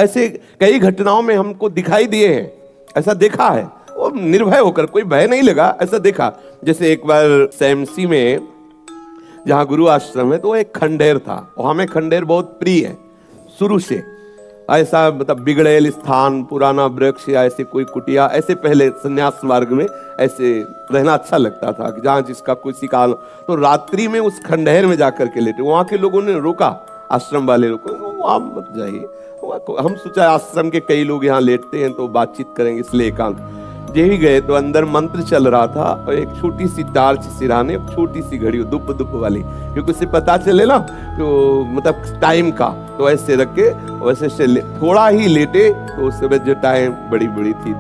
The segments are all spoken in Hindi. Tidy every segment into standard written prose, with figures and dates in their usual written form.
ऐसे कई घटनाओं में हमको दिखाई दिए हैं, ऐसा देखा है। वो निर्भय होकर, कोई भय नहीं लगा, ऐसा देखा। जैसे एक बार सैमसी में जहाँ गुरु आश्रम है, तो एक खंडेर था, और हमें खंडेर बहुत प्रिय है शुरू से। ऐसा मतलब बिगड़ेल स्थान, पुराना वृक्ष या ऐसे कोई कुटिया, ऐसे पहले संन्यास मार्ग में ऐसे रहना अच्छा लगता था कि जहाँ जिसका किसी का। तो रात्रि में उस खंडहर में जाकर के लेटे, वहाँ के लोगों ने रोका, आश्रम वाले लोग को, वहाँ मत जाइए। हम सोचा आश्रम के कई लोग यहाँ लेटते हैं तो बातचीत करेंगे, इसलिए एकांत। यही गए तो अंदर मंत्र चल रहा था, और एक छोटी सी टार्च सिराने, छोटी सी घड़ी दुप दुप वाली, क्योंकि उससे पता चले ना तो मतलब टाइम का। तो ऐसे रख के वैसे से थोड़ा ही लेटे, तो उस समय जटाएं बड़ी बड़ी थी,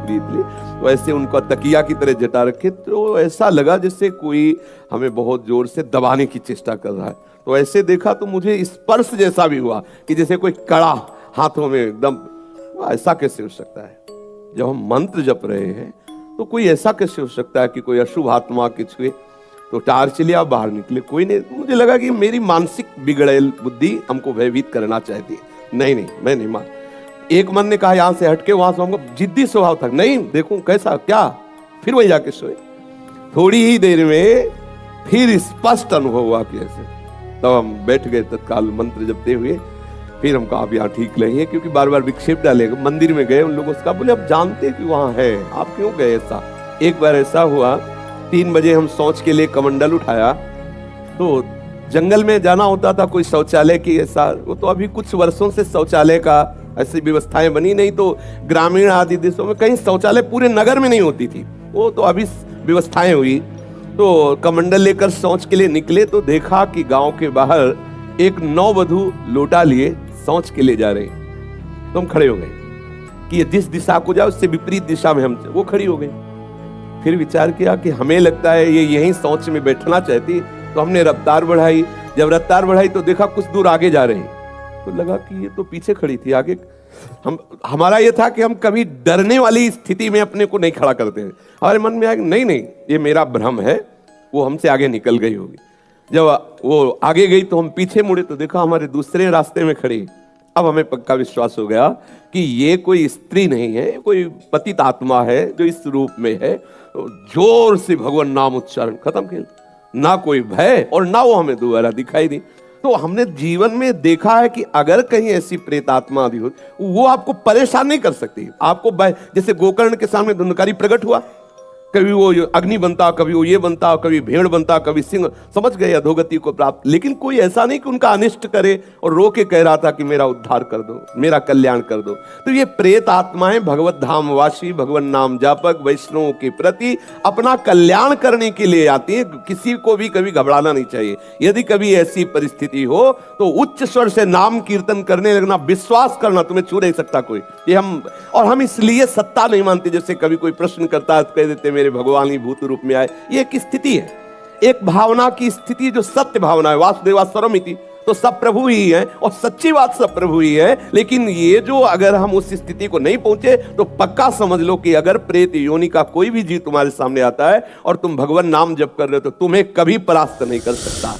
वैसे उनका तकिया की तरह जटा रखे, तो ऐसा लगा जैसे कोई हमें बहुत जोर से दबाने की चेष्टा कर रहा है। तो ऐसे देखा तो मुझे स्पर्श जैसा भी हुआ कि जैसे कोई कड़ा हाथों में एकदम। ऐसा कैसे हो सकता है? जब हम मंत्र जप रहे हैं तो कोई ऐसा कैसे हो सकता है कि कोई अशुभ आत्मा के छुए? तो टार्च लिया, बाहर निकले, कोई नहीं। मुझे लगा कि मेरी मानसिक बिगड़ेल बुद्धि हमको भयभीत करना चाहती है। नहीं, मैं नहीं मान। एक मन ने कहा यहाँ से हटके, वहां से हमको जिद्दी स्वभाव था, नहीं देखूं कैसा क्या, फिर वही जाके सोए। थोड़ी ही देर में फिर स्पष्ट अनुभव हुआ कि ऐसे। तब हम बैठ गए तत्काल मंत्र जपते हुए। फिर हम कहा अब यहाँ ठीक नहीं है, क्योंकि बार बार विक्षेप डालेगा। मंदिर में गए, उन लोगों से कहा, बोले अब जानते कि वहाँ है, आप क्यों गए? ऐसा एक बार ऐसा हुआ, 3 बजे हम शौच के लिए कमंडल उठाया, तो जंगल में जाना होता था, कोई शौचालय की ऐसा, वो तो अभी कुछ वर्षों से शौचालय का ऐसी व्यवस्थाएं बनी नहीं। तो ग्रामीण आदि देशों में कहीं शौचालय पूरे नगर में नहीं होती थी, वो तो अभी व्यवस्थाएं हुई। तो कमंडल लेकर शौच के लिए निकले, तो देखा कि गांव के बाहर एक नववधु लोटा लिए शौच के लिए जा रहे। तो हम खड़े हो गए कि जिस दिशा को जाओ उससे विपरीत दिशा में हम, वो खड़ी हो गई। फिर विचार किया कि हमें लगता है ये यहीं शौच में बैठना चाहती, तो हमने रफ्तार बढ़ाई। जब रफ्तार बढ़ाई तो देखा कुछ दूर आगे जा रहे, तो लगा कि ये तो पीछे खड़ी थी, आगे। हमारा ये था कि हम कभी डरने वाली स्थिति में अपने को नहीं खड़ा करते हैं। हमारे मन में आया नहीं, ये मेरा भ्रम है, वो हमसे आगे निकल गई होगी। जब वो आगे गई तो हम पीछे मुड़े, तो देखा हमारे दूसरे रास्ते में खड़ी। अब हमें पक्का विश्वास हो गया कि ये कोई स्त्री नहीं है, कोई पतित आत्मा है जो इस रूप में है। तो जोर से भगवान नाम उच्चारण, खत्म खेल। ना कोई भय और ना वो हमें दोबारा दिखाई दी। तो हमने जीवन में देखा है कि अगर कहीं ऐसी प्रेत आत्मा आदि हो, वो आपको परेशान नहीं कर सकती। आपको जैसे गोकर्ण के सामने धुंधकारी प्रकट हुआ, कभी वो अग्नि बनता, कभी वो ये बनता, कभी भेड़ बनता, कभी सिंह, समझ गए अधोगति को प्राप्त। लेकिन कोई ऐसा नहीं कि उनका अनिष्ट करे और रो के कह रहा था कि मेरा उद्धार कर दो, मेरा कल्याण कर दो। तो ये प्रेत आत्माएं भगवत धामवासी, भगवान नाम जापक वैष्णवों के प्रति अपना कल्याण करने के लिए आती है। किसी को भी कभी घबराना नहीं चाहिए। यदि कभी ऐसी परिस्थिति हो तो उच्च स्वर से नाम कीर्तन करने लगना, विश्वास करना, तुम्हें छू नहीं सकता कोई। ये हम इसलिए सत्ता नहीं मानते। जैसे कभी कोई प्रश्न करता है तो कह देते मेरे भगवान ही भूत रूप में आए। ये एक स्थिति है, एक भावना की स्थिति जो सत्य भावना है। वासुदेवा सर्वमिति, तो सब प्रभु ही है, और सच्ची बात सब प्रभु ही है। लेकिन ये जो अगर हम उस स्थिति को नहीं पहुंचे तो पक्का समझ लो कि अगर प्रेत योनि का कोई भी जीव तुम्हारे सामने आता है और तुम भगवान नाम जप कर रहे हो तो तुम्हें कभी परास्त नहीं कर सकता।